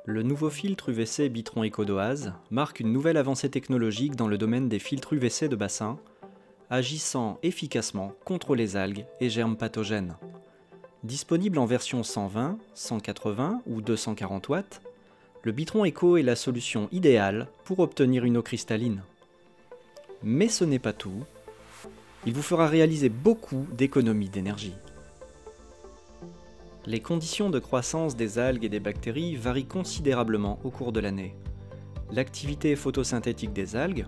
Le nouveau filtre UVC Bitron EcoDoase marque une nouvelle avancée technologique dans le domaine des filtres UVC de bassin, agissant efficacement contre les algues et germes pathogènes. Disponible en version 120, 180 ou 240 watts, le Bitron Eco est la solution idéale pour obtenir une eau cristalline. Mais ce n'est pas tout, il vous fera réaliser beaucoup d'économies d'énergie. Les conditions de croissance des algues et des bactéries varient considérablement au cours de l'année. L'activité photosynthétique des algues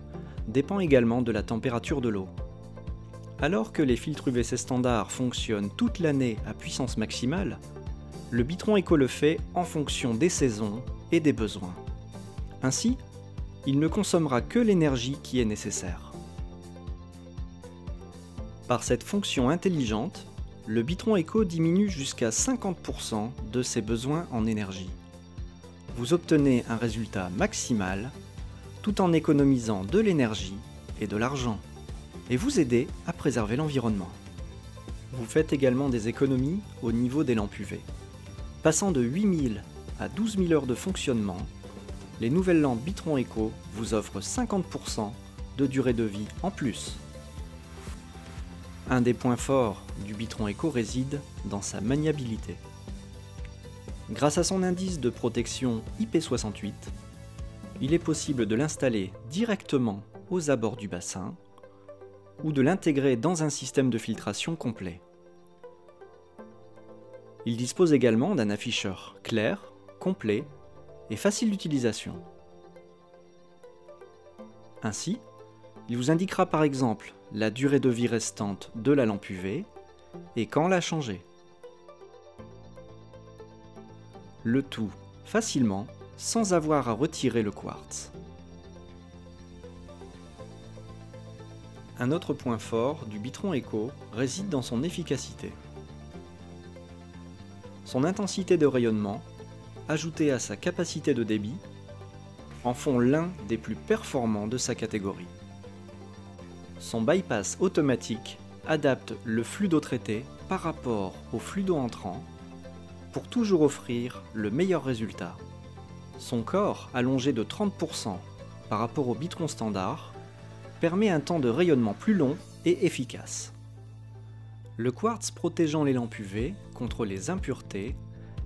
dépend également de la température de l'eau. Alors que les filtres UVC standards fonctionnent toute l'année à puissance maximale, le Bitron Eco le fait en fonction des saisons et des besoins. Ainsi, il ne consommera que l'énergie qui est nécessaire. Par cette fonction intelligente, le Bitron Eco diminue jusqu'à 50% de ses besoins en énergie. Vous obtenez un résultat maximal tout en économisant de l'énergie et de l'argent, et vous aidez à préserver l'environnement. Vous faites également des économies au niveau des lampes UV. Passant de 8000 à 12 000 heures de fonctionnement, les nouvelles lampes Bitron Eco vous offrent 50% de durée de vie en plus. Un des points forts du Bitron Eco réside dans sa maniabilité. Grâce à son indice de protection IP68, il est possible de l'installer directement aux abords du bassin ou de l'intégrer dans un système de filtration complet. Il dispose également d'un afficheur clair, complet et facile d'utilisation. Ainsi, il vous indiquera par exemple la durée de vie restante de la lampe UV et quand la changer. Le tout facilement sans avoir à retirer le quartz. Un autre point fort du Bitron Eco réside dans son efficacité. Son intensité de rayonnement, ajoutée à sa capacité de débit, en font l'un des plus performants de sa catégorie. Son bypass automatique adapte le flux d'eau traité par rapport au flux d'eau entrant pour toujours offrir le meilleur résultat. Son corps, allongé de 30% par rapport au Bitron standard, permet un temps de rayonnement plus long et efficace. Le quartz protégeant les lampes UV contre les impuretés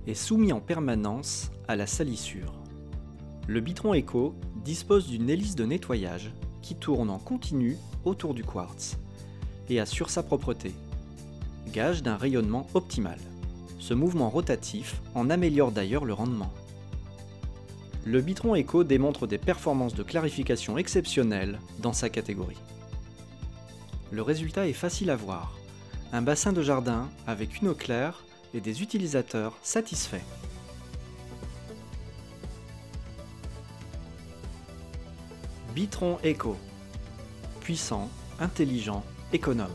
est soumis en permanence à la salissure. Le Bitron Eco dispose d'une hélice de nettoyage qui tourne en continu autour du quartz et assure sa propreté, gage d'un rayonnement optimal. Ce mouvement rotatif en améliore d'ailleurs le rendement. Le Bitron Eco démontre des performances de clarification exceptionnelles dans sa catégorie. Le résultat est facile à voir, un bassin de jardin avec une eau claire et des utilisateurs satisfaits. Bitron Eco, puissant, intelligent, économe.